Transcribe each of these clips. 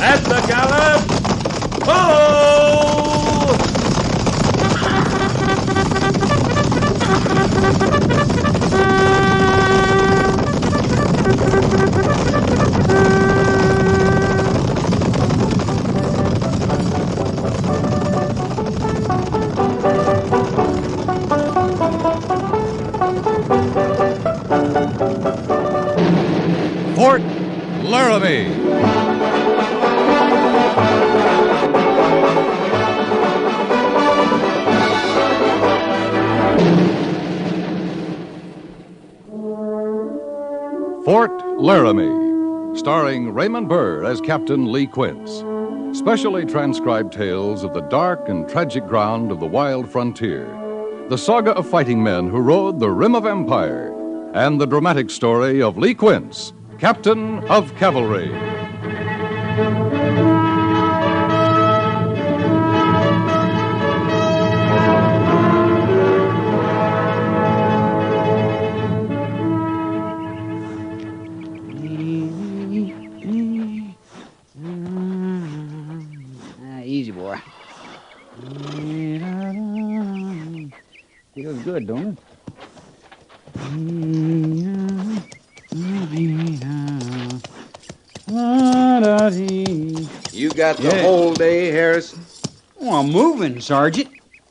At the gallop! Ho! Fort Laramie. Fort Laramie, starring Raymond Burr as Captain Lee Quince. Specially transcribed tales of the dark and tragic ground of the wild frontier, the saga of fighting men who rode the rim of empire, and the dramatic story of Lee Quince, Captain of Cavalry. Easy, boy. Feels good, don't it? You got the whole day, Harrison? Oh, I'm moving, Sergeant.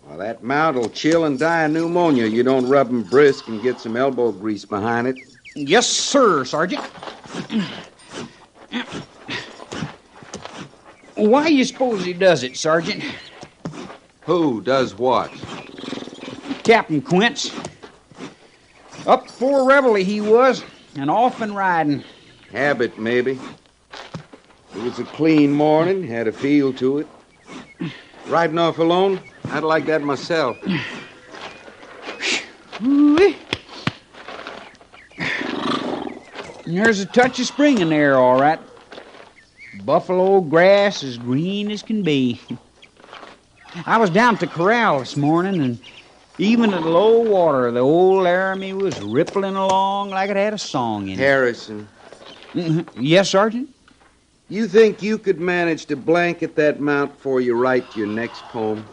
Well, that mount will chill and die of pneumonia. You don't rub 'em brisk and get some elbow grease behind it. Yes, sir, Sergeant. Why you suppose he does it, Sergeant? Who does what? Captain Quince. Up for reveille he was, and off and riding. Habit, maybe. It was a clean morning, had a feel to it. Riding off alone? I'd like that myself. There's a touch of spring in there, all right. Buffalo grass as green as can be. I was down at the corral this morning, and even at low water, the old Laramie was rippling along like it had a song in it. Harrison. Yes, Sergeant? You think you could manage to blanket that mount before you write your next poem?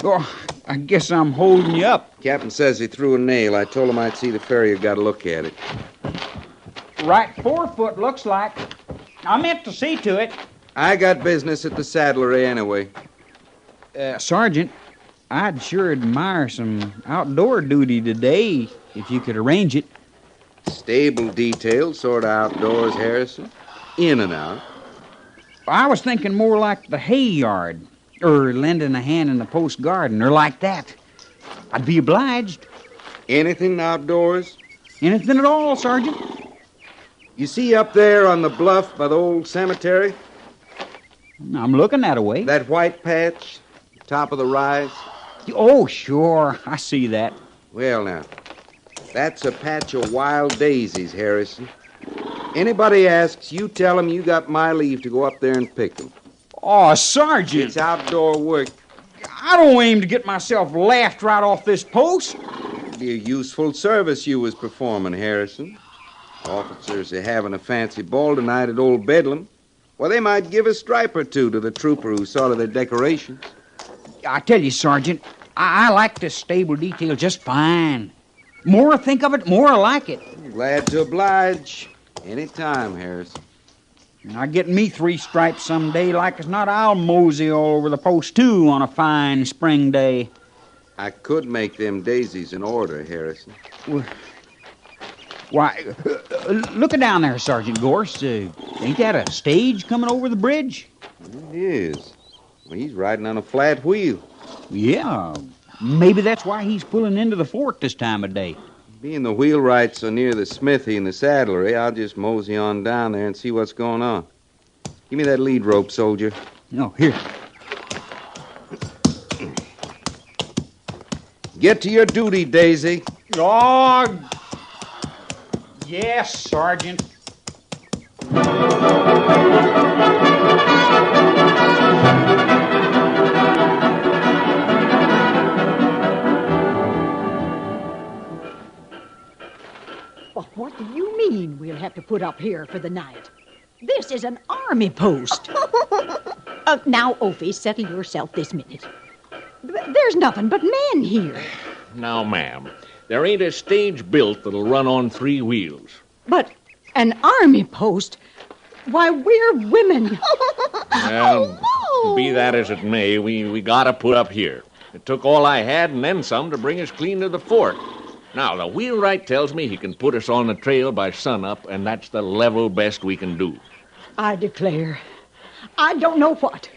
Oh, I guess I'm holding you up. Captain says he threw a nail. I told him I'd see the farrier got a look at it. Right forefoot, looks like. I meant to see to it. I got business at the saddlery anyway. Sergeant, I'd sure admire some outdoor duty today if you could arrange it. Stable details, sort of outdoors, Harrison. In and out. I was thinking more like the hay yard, or lending a hand in the post garden, or like that. I'd be obliged. Anything outdoors? Anything at all, Sergeant. You see up there on the bluff by the old cemetery? I'm looking that way. That white patch, top of the rise? Oh, sure. I see that. Well, now, that's a patch of wild daisies, Harrison. Anybody asks, you tell them you got my leave to go up there and pick them. Oh, Sergeant. It's outdoor work. I don't aim to get myself laughed right off this post. It'd be a useful service you was performing, Harrison. Officers are having a fancy ball tonight at Old Bedlam. Well, they might give a stripe or two to the trooper who saw to their decorations. I tell you, Sergeant, I like this stable detail just fine. More I think of it, more I like it. Glad to oblige. Any time, Harrison. Now, get me 3 stripes someday, like as not, I'll mosey all over the post, too, on a fine spring day. I could make them daisies in order, Harrison. Why, look down there, Sergeant Gorse. Ain't that a stage coming over the bridge? It is. Well, he's riding on a flat wheel. Yeah, maybe that's why he's pulling into the fort this time of day. Being the wheelwright so near the smithy and the saddlery, I'll just mosey on down there and see what's going on. Give me that lead rope, soldier. No, here. Get to your duty, Daisy. Oh, yes, Sergeant. But what do you mean we'll have to put up here for the night? This is an army post. Now, Opie, settle yourself this minute. There's nothing but men here. Now, ma'am, there ain't a stage built that'll run on 3 wheels. But an army post? Why, we're women. Well, be that as it may, we gotta put up here. It took all I had and then some to bring us clean to the fort. Now, the wheelwright tells me he can put us on the trail by sunup, and that's the level best we can do. I declare, I don't know what.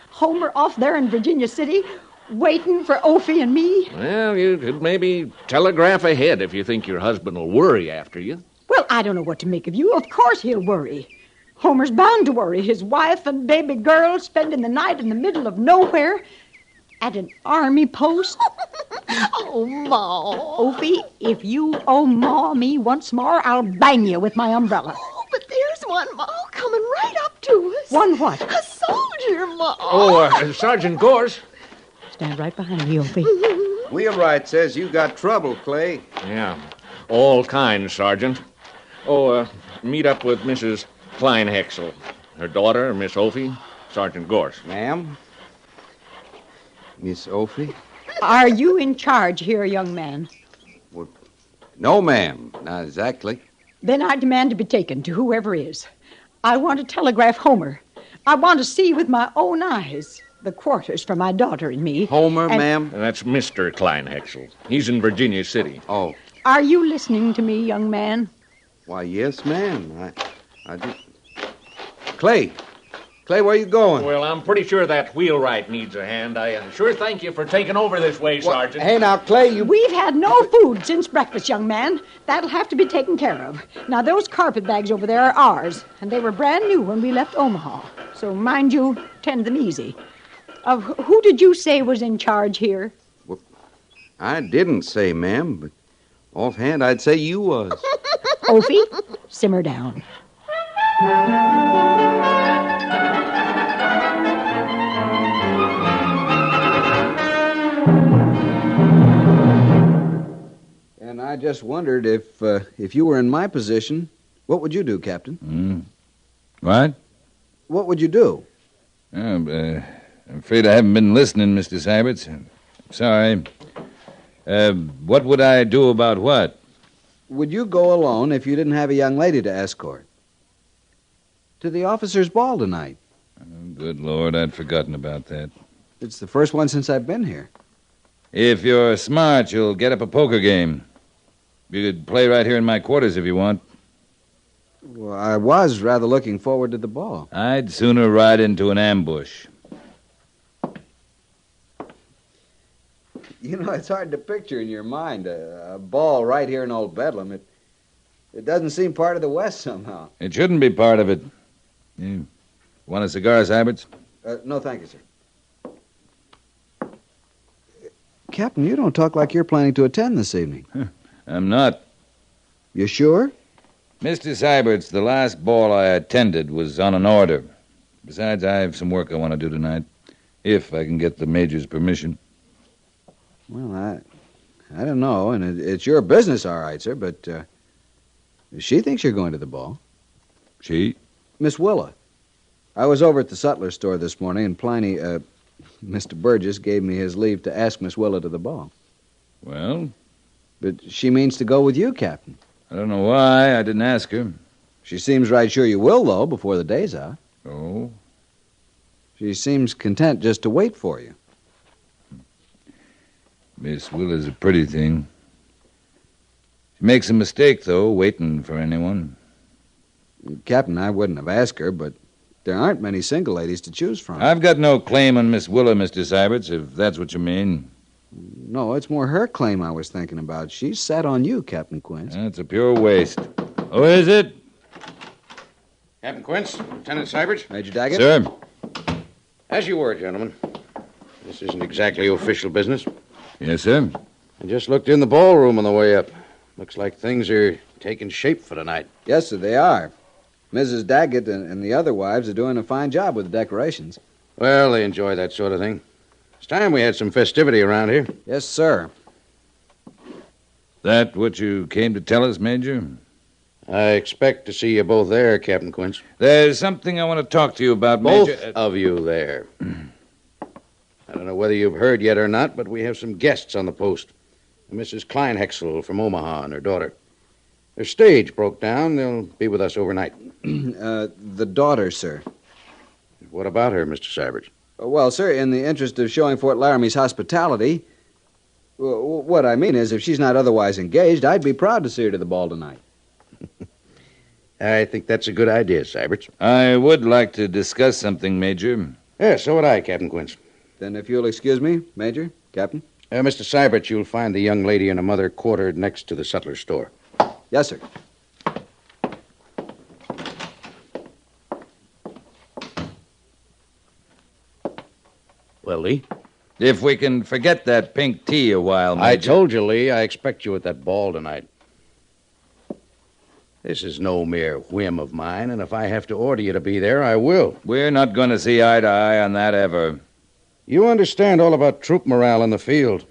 Homer off there in Virginia City, waiting for Opie and me. Well, you could maybe telegraph ahead if you think your husband will worry after you. Well, I don't know what to make of you. Of course he'll worry. Homer's bound to worry. His wife and baby girl spending the night in the middle of nowhere at an army post. Oh, Ma. Opie, if you Ma me once more, I'll bang you with my umbrella. Oh, but there's one, Ma, coming right up to us. One what? A soldier, Ma. Oh, Sergeant Gorse. Stand right behind me, Opie. Wheelwright says you got trouble, Clay. Yeah, all kinds, Sergeant. Oh, meet up with Mrs. Kleinhexel. Her daughter, Miss Opie, Sergeant Gorse. Ma'am? Miss Opie? Are you in charge here, young man? No, ma'am. Not exactly. Then I demand to be taken to whoever is. I want to telegraph Homer. I want to see with my own eyes the quarters for my daughter and me. Homer, ma'am? That's Mr. Kleinhexel. He's in Virginia City. Oh. Are you listening to me, young man? Why, yes, ma'am. I do. Clay, where you going? Well, I'm pretty sure that wheelwright needs a hand. I sure thank you for taking over this way, Sergeant. Hey, now, Clay, We've had no food since breakfast, young man. That'll have to be taken care of. Now, those carpet bags over there are ours, and they were brand new when we left Omaha. So, mind you, tend them easy. Who did you say was in charge here? Well, I didn't say, ma'am, but offhand, I'd say you was. Opie, simmer down. And I just wondered if you were in my position, what would you do, Captain? What? What would you do? I'm afraid I haven't been listening, Mr. Syberts. I'm sorry. What would I do about what? Would you go alone if you didn't have a young lady to escort? To the officers' ball tonight. Oh, good Lord, I'd forgotten about that. It's the first one since I've been here. If you're smart, you'll get up a poker game. You could play right here in my quarters if you want. Well, I was rather looking forward to the ball. I'd sooner ride into an ambush. You know, it's hard to picture in your mind a ball right here in Old Bedlam. It doesn't seem part of the West somehow. It shouldn't be part of it. You want a cigar, Syberts? No, thank you, sir. Captain, you don't talk like you're planning to attend this evening. I'm not. You sure? Mr. Syberts, the last ball I attended was on an order. Besides, I have some work I want to do tonight, if I can get the Major's permission. Well, I don't know, and it's your business, all right, sir, but she thinks you're going to the ball. She? Miss Willa. I was over at the sutler store this morning, and Pliny, Mr. Burgess gave me his leave to ask Miss Willa to the ball. Well? But she means to go with you, Captain. I don't know why I didn't ask her. She seems right sure you will, though, before the day's out. Oh? She seems content just to wait for you. Miss Willa's a pretty thing. She makes a mistake, though, waiting for anyone. Captain, I wouldn't have asked her, but there aren't many single ladies to choose from. I've got no claim on Miss Willa, Mr. Syberts, if that's what you mean. No, it's more her claim I was thinking about. She's set on you, Captain Quince. That's a pure waste. Who is it? Captain Quince, Lieutenant Syberts. Major Daggett? Sir? As you were, gentlemen. This isn't exactly official business. Yes, sir. I just looked in the ballroom on the way up. Looks like things are taking shape for tonight. Yes, sir, they are. Mrs. Daggett and the other wives are doing a fine job with the decorations. Well, they enjoy that sort of thing. It's time we had some festivity around here. Yes, sir. That what you came to tell us, Major? I expect to see you both there, Captain Quince. There's something I want to talk to you about, Both Major. of you there. I don't know whether you've heard yet or not, but we have some guests on the post. Mrs. Kleinhexel from Omaha and her daughter. Their stage broke down. They'll be with us overnight. The daughter, sir. What about her, Mr. Sybert? Well, sir, in the interest of showing Fort Laramie's hospitality, what I mean is, if she's not otherwise engaged, I'd be proud to see her to the ball tonight. I think that's a good idea, Sybert. I would like to discuss something, Major. Yeah, so would I, Captain Quince. Then if you'll excuse me, Major, Captain. Mr. Sybert, you'll find the young lady and her mother quartered next to the sutler store. Yes, sir. Well, Lee? If we can forget that pink tea a while, Major. I told you, Lee, I expect you at that ball tonight. This is no mere whim of mine, and if I have to order you to be there, I will. We're not going to see eye to eye on that ever. You understand all about troop morale in the field.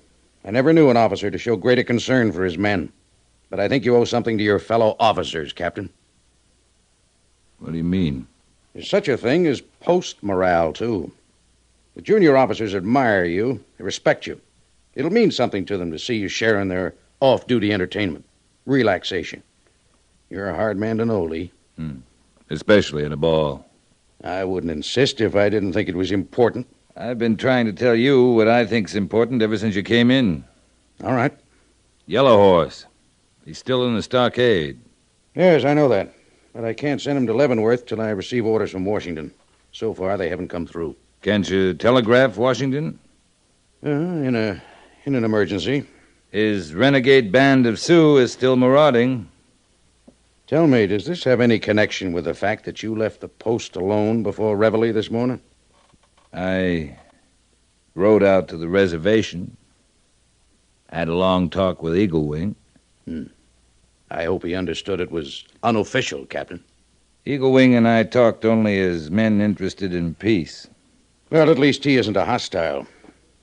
I never knew an officer to show greater concern for his men. But I think you owe something to your fellow officers, Captain. What do you mean? There's such a thing as post morale, too. The junior officers admire you, they respect you. It'll mean something to them to see you sharing their off-duty entertainment, relaxation. You're a hard man to know, Lee. Especially at a ball. I wouldn't insist if I didn't think it was important. I've been trying to tell you what I think's important ever since you came in. All right. Yellow Horse. He's still in the stockade. Yes, I know that. But I can't send him to Leavenworth till I receive orders from Washington. So far, they haven't come through. Can't you telegraph Washington? In an emergency. His renegade band of Sioux is still marauding. Tell me, does this have any connection with the fact that you left the post alone before Reveille this morning? I rode out to the reservation. Had a long talk with Eagle Wing. I hope he understood it was unofficial, Captain. Eagle Wing and I talked only as men interested in peace. Well, at least he isn't a hostile.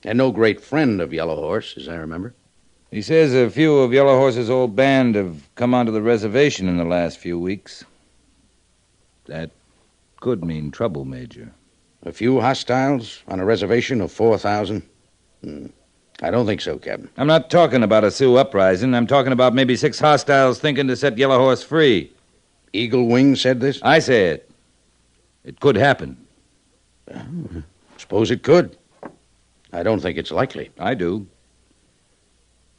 And no great friend of Yellow Horse, as I remember. He says a few of Yellow Horse's old band have come onto the reservation in the last few weeks. That could mean trouble, Major. A few hostiles on a reservation of 4,000? I don't think so, Captain. I'm not talking about a Sioux uprising. I'm talking about maybe 6 hostiles thinking to set Yellow Horse free. Eagle Wing said this? I say it. It could happen. Suppose it could. I don't think it's likely. I do.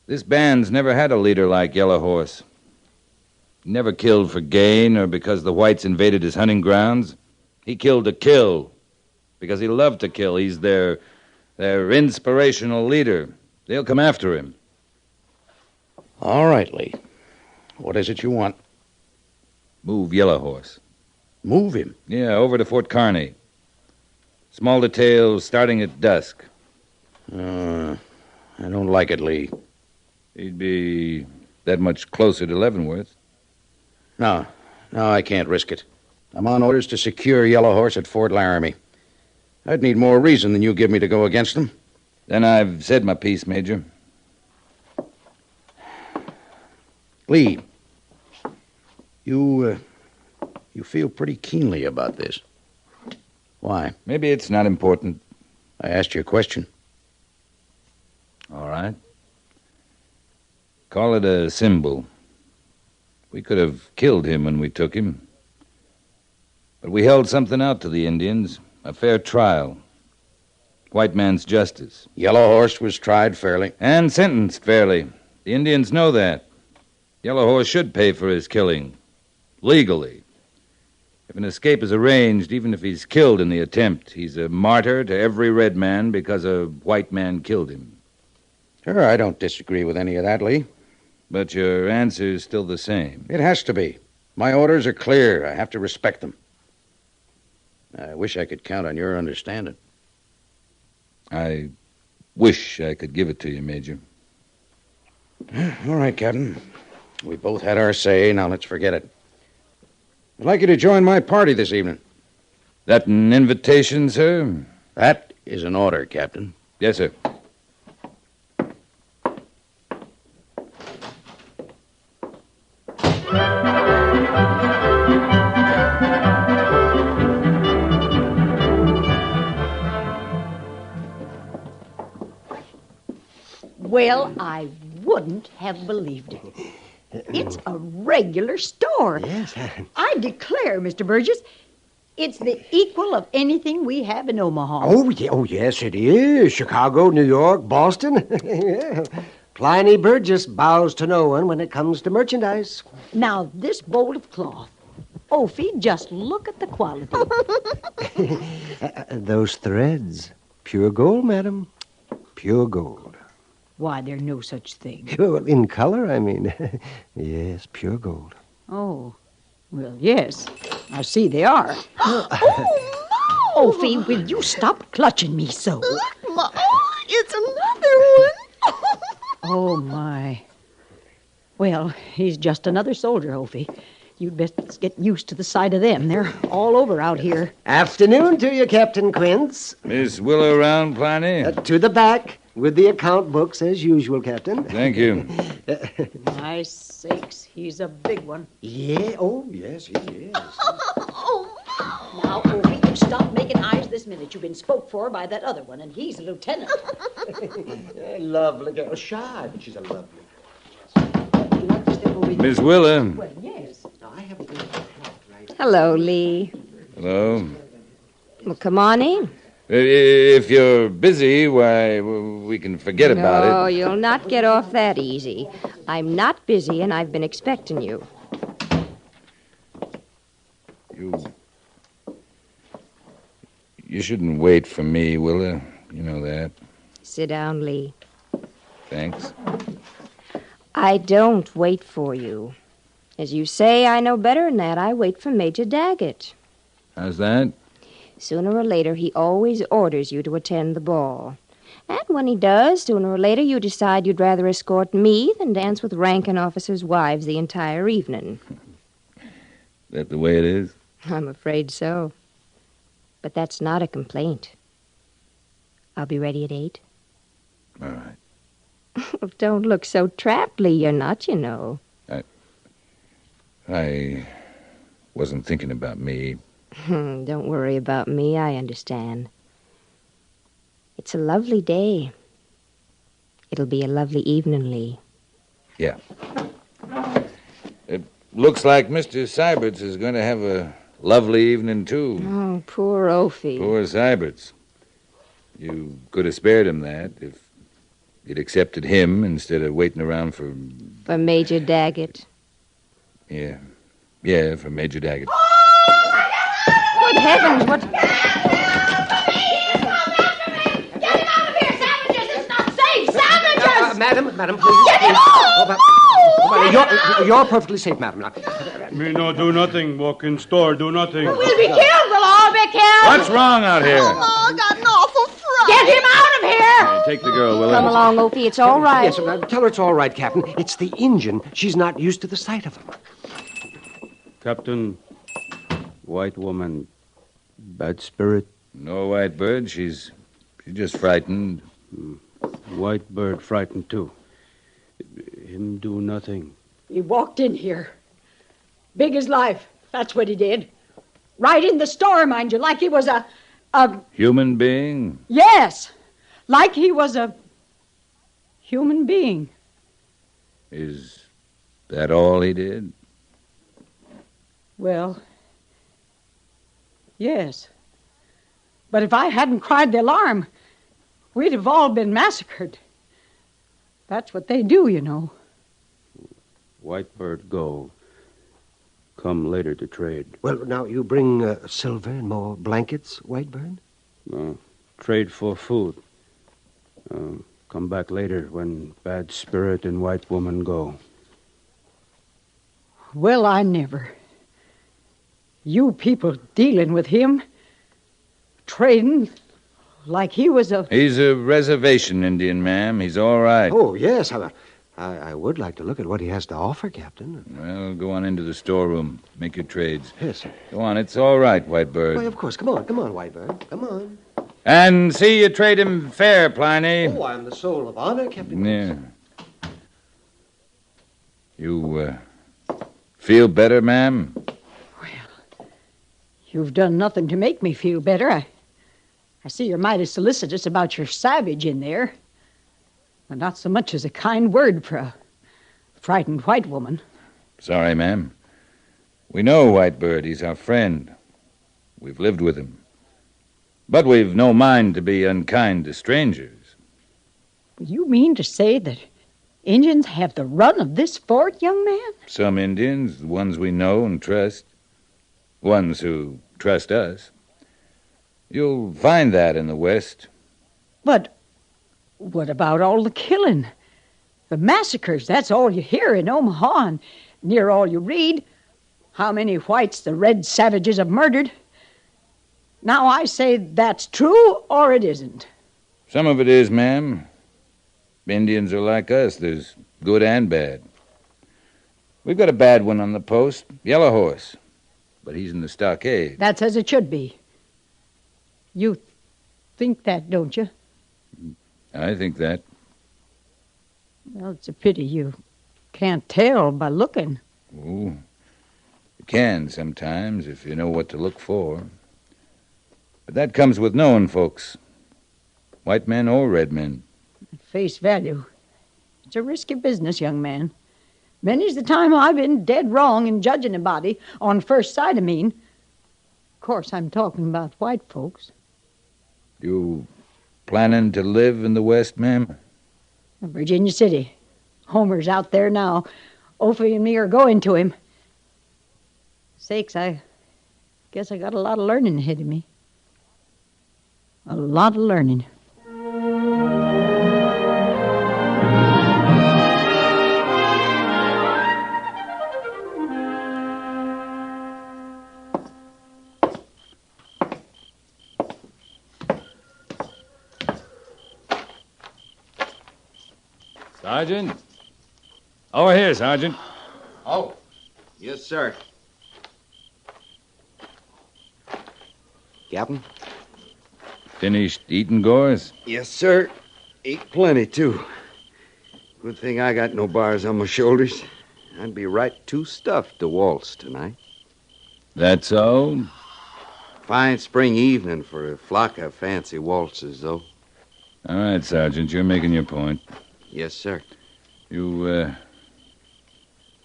This band's never had a leader like Yellow Horse. He never killed for gain or because the whites invaded his hunting grounds. He killed to kill because he loved to kill. He's their inspirational leader. They'll come after him. All right, Lee. What is it you want? Move Yellow Horse. Move him? Yeah, over to Fort Kearney. Small details starting at dusk. I don't like it, Lee. He'd be that much closer to Leavenworth. No, I can't risk it. I'm on orders to secure Yellow Horse at Fort Laramie. I'd need more reason than you give me to go against him. Then I've said my piece, Major. Lee, you feel pretty keenly about this. Why? Maybe it's not important. I asked you a question. All right. Call it a symbol. We could have killed him when we took him. But we held something out to the Indians, a fair trial. White man's justice. Yellow Horse was tried fairly. And sentenced fairly. The Indians know that. Yellow Horse should pay for his killing. Legally. If an escape is arranged, even if he's killed in the attempt, he's a martyr to every red man because a white man killed him. Sure, I don't disagree with any of that, Lee. But your answer's still the same. It has to be. My orders are clear. I have to respect them. I wish I could count on your understanding. I wish I could give it to you, Major. All right, Captain. We both had our say. Now let's forget it. I'd like you to join my party this evening. That an invitation, sir? That is an order, Captain. Yes, sir. Well, I wouldn't have believed it. It's a regular store. Yes. I declare, Mr. Burgess, it's the equal of anything we have in Omaha. Oh, yes, it is. Chicago, New York, Boston. Yeah. Pliny Burgess bows to no one when it comes to merchandise. Now, this bowl of cloth. Ophi, just look at the quality. Those threads, pure gold, madam. Pure gold. Why, there's no such thing. Well, in color, I mean. Yes, pure gold. Oh, well, yes. I see they are. Ophi, will you stop clutching me so? Look, Ma. It's another one. Oh, my. Well, he's just another soldier, Ophi. You'd best get used to the sight of them. They're all over out here. Afternoon to you, Captain Quince. Miss Willow around, Pliny? To the back, with the account books as usual, Captain. Thank you. My sakes, he's a big one. Yeah, oh, yes, he is. Now, Ophi, you stop making eyes this minute. You've been spoke for by that other one, and he's a lieutenant. A lovely girl. Shy, but she's a lovely girl. Would you like to step over here? Miss Willow. Well, yes. Now, I have a good hat, right? Hello, Lee. Hello. Well, come on in. If you're busy, why, we can forget about it. No, you'll not get off that easy. I'm not busy, and I've been expecting you. You shouldn't wait for me, Willa. You know that. Sit down, Lee. Thanks. I don't wait for you. As you say, I know better than that. I wait for Major Daggett. How's that? Sooner or later, he always orders you to attend the ball. And when he does, sooner or later, you decide you'd rather escort me than dance with ranking officers' wives the entire evening. That the way it is? I'm afraid so. But that's not a complaint. I'll be ready at 8. All right. Don't look so trapped, Lee. You're not, you know. I wasn't thinking about me. Don't worry about me. I understand. It's a lovely day. It'll be a lovely evening, Lee. Yeah. It looks like Mr. Syberts is going to have a lovely evening, too. Oh, poor Ophi. Poor Syberts. You could have spared him that if you'd accepted him instead of waiting around for... For Major Daggett. Yeah. Yeah, for Major Daggett. Good heavens, what... Get him out of here, sandwiches! It's not safe! Sandwiches! Madam, please. Get him out! You're perfectly safe, madam. Now, Me no do nothing. Walk in store, do nothing. We'll be killed! We'll all be killed! What's wrong out here? Oh, Ma, I got an awful fright. Get him out of here! Hey, take the girl, Willa. Come along, Ophi. It's all right. yes, tell her it's all right, Captain. It's the engine. She's not used to the sight of them. Captain, white woman, bad spirit. No white bird. She's just frightened. White bird frightened too. Him do nothing. He walked in here. Big as life. That's what he did. Right in the store, mind you, like he was a Human being? Yes. Like he was a human being. Is that all he did? Well, yes. But if I hadn't cried the alarm, we'd have all been massacred. That's what they do, you know. White bird go. Come later to trade. Well, now, you bring silver and more blankets, Whitebird? Trade for food. Come back later when bad spirit and white woman go. Well, I never. You people dealing with him, trading like he was a... He's a reservation Indian, ma'am. He's all right. Oh, yes. I would like to look at what he has to offer, Captain. Well, go on into the storeroom. Make your trades. Yes, sir. Go on. It's all right, Whitebird. Why, of course. Come on, Whitebird. Come on. And see you trade him fair, Pliny. Oh, I'm the soul of honor, Captain. Yeah. You, feel better, ma'am? You've done nothing to make me feel better. I see you're mighty solicitous about your savage in there. And not so much as a kind word for a frightened white woman. Sorry, ma'am. We know Whitebird. He's our friend. We've lived with him. But we've no mind to be unkind to strangers. You mean to say that Indians have the run of this fort, young man? Some Indians, the ones we know and trust. Ones who trust us. You'll find that in the West. But what about all the killing? The massacres, that's all you hear in Omaha and near all you read. How many whites the red savages have murdered. Now I say that's true or it isn't. Some of it is, ma'am. Indians are like us. There's good and bad. We've got a bad one on the post, Yellow Horse. But he's in the stockade. That's as it should be. You think that, don't you? I think that. Well, it's a pity you can't tell by looking. Oh, you can sometimes if you know what to look for. But that comes with knowing folks. White men or red men. At face value, it's a risky business, young man. Many's the time I've been dead wrong in judging a body, on first sight, I mean. Of course, I'm talking about white folks. You planning to live in the West, ma'am? Virginia City. Homer's out there now. Opie and me are going to him. Sakes, I guess I got a lot of learning ahead of me. A lot of learning. Sergeant? Over here, Sergeant. Oh, yes, sir. Captain? Finished eating, Gores? Yes, sir. Ate plenty, too. Good thing I got no bars on my shoulders. I'd be right too stuffed to waltz tonight. That's so? Fine spring evening for a flock of fancy waltzes, though. All right, Sergeant, you're making your point. Yes, sir. You,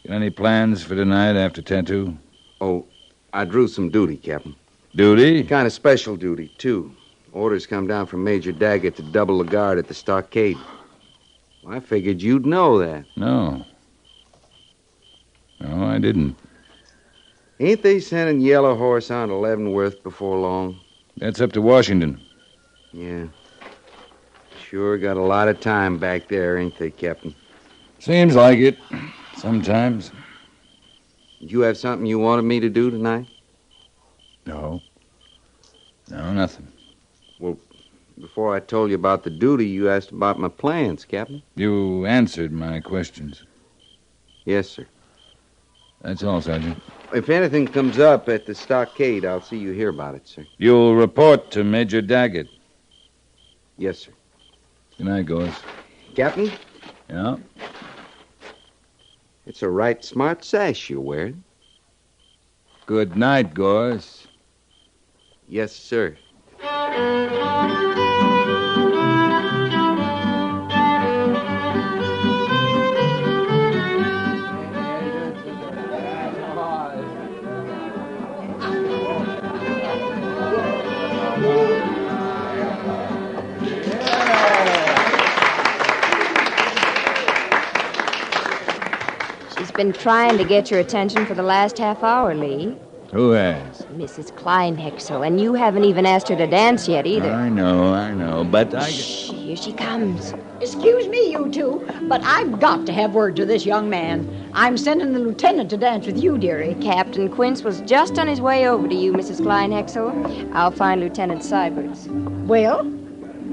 got any plans for tonight after tattoo? Oh, I drew some duty, Captain. Duty? Kind of special duty, too. Orders come down from Major Daggett to double the guard at the stockade. Well, I figured you'd know that. No. No, I didn't. Ain't they sending Yellow Horse on to Leavenworth before long? That's up to Washington. Yeah. Sure got a lot of time back there, ain't they, Captain? Seems like it. Sometimes. Did you have something you wanted me to do tonight? No. No, nothing. Well, before I told you about the duty, you asked about my plans, Captain. You answered my questions. Yes, sir. That's all, Sergeant. If anything comes up at the stockade, I'll see you hear about it, sir. You'll report to Major Daggett. Yes, sir. Good night, Gores. Captain? Yeah? It's a right smart sash you're wearing. Good night, Gores. Yes, sir. She's been trying to get your attention for the last half hour, Lee. Who has? Mrs. Kleinhexel, and you haven't even asked her to dance yet either. I know, but I... Shh, here she comes. Excuse me, you two, but I've got to have word to this young man. I'm sending the lieutenant to dance with you, dearie. Captain Quince was just on his way over to you, Mrs. Kleinhexel. I'll find Lieutenant Sybers. Well,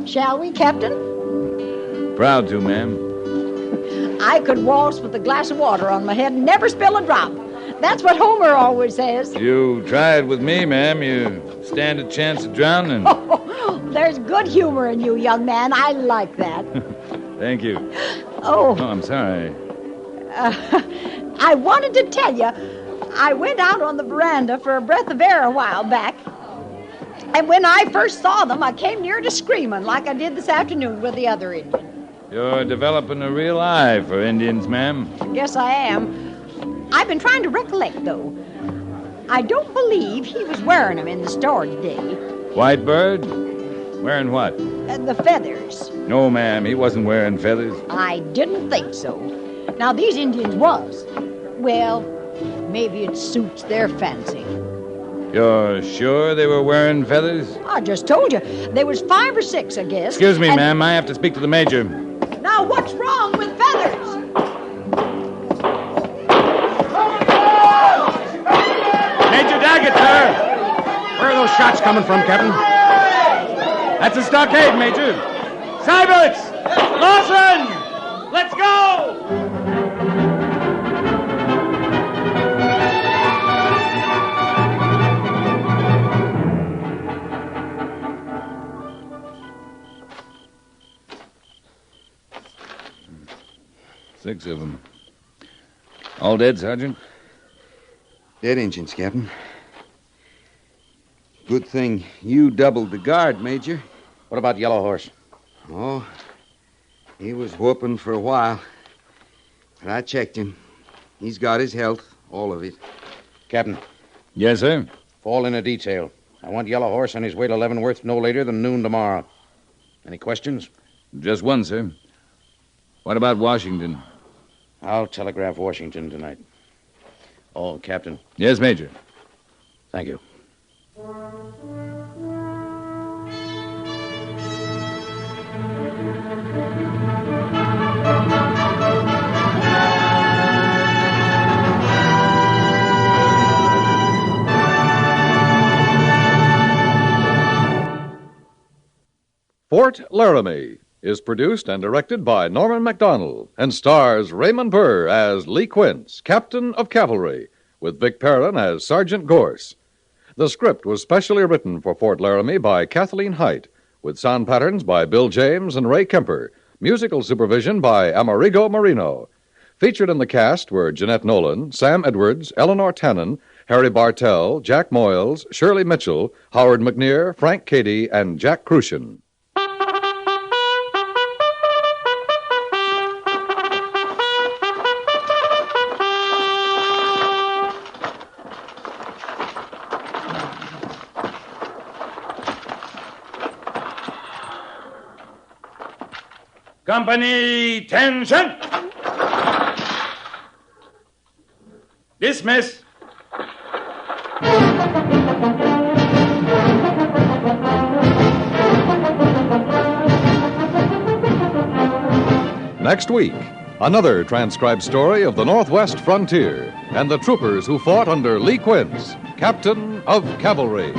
shall we, Captain? Proud to, ma'am. I could waltz with a glass of water on my head and never spill a drop. That's what Homer always says. You try it with me, ma'am. You stand a chance of drowning. Oh, there's good humor in you, young man. I like that. Thank you. Oh, I'm sorry. I wanted to tell you, I went out on the veranda for a breath of air a while back. And when I first saw them, I came near to screaming like I did this afternoon with the other Indian. You're developing a real eye for Indians, ma'am. Guess I am. I've been trying to recollect, though. I don't believe he was wearing them in the store today. White Bird? Wearing what? The feathers. No, ma'am, he wasn't wearing feathers. I didn't think so. Now, these Indians was. Well, maybe it suits their fancy. You're sure they were wearing feathers? I just told you. There was 5 or 6, I guess. Excuse me, ma'am. I have to speak to the major. Now, what's wrong with feathers? Major Daggett, sir! Where are those shots coming from, Captain? That's a stockade, Major. Seibert! Lawson! Let's go! 6 of them. All dead, Sergeant? Dead Injuns, Captain. Good thing you doubled the guard, Major. What about Yellow Horse? Oh, he was whooping for a while. But I checked him. He's got his health, all of it. Captain. Yes, sir? Fall in a detail. I want Yellow Horse on his way to Leavenworth no later than noon tomorrow. Any questions? Just one, sir. What about Washington? I'll telegraph Washington tonight. Oh, Captain. Yes, Major. Thank you. Fort Laramie is produced and directed by Norman MacDonald and stars Raymond Burr as Lee Quince, Captain of Cavalry, with Vic Perrin as Sergeant Gorse. The script was specially written for Fort Laramie by Kathleen Height, with sound patterns by Bill James and Ray Kemper, musical supervision by Amerigo Marino. Featured in the cast were Jeanette Nolan, Sam Edwards, Eleanor Tannen, Harry Bartell, Jack Moyles, Shirley Mitchell, Howard McNear, Frank Cady, and Jack Crucian. Company, attention! Dismiss. Next week, another transcribed story of the Northwest frontier and the troopers who fought under Lee Quince, Captain of Cavalry.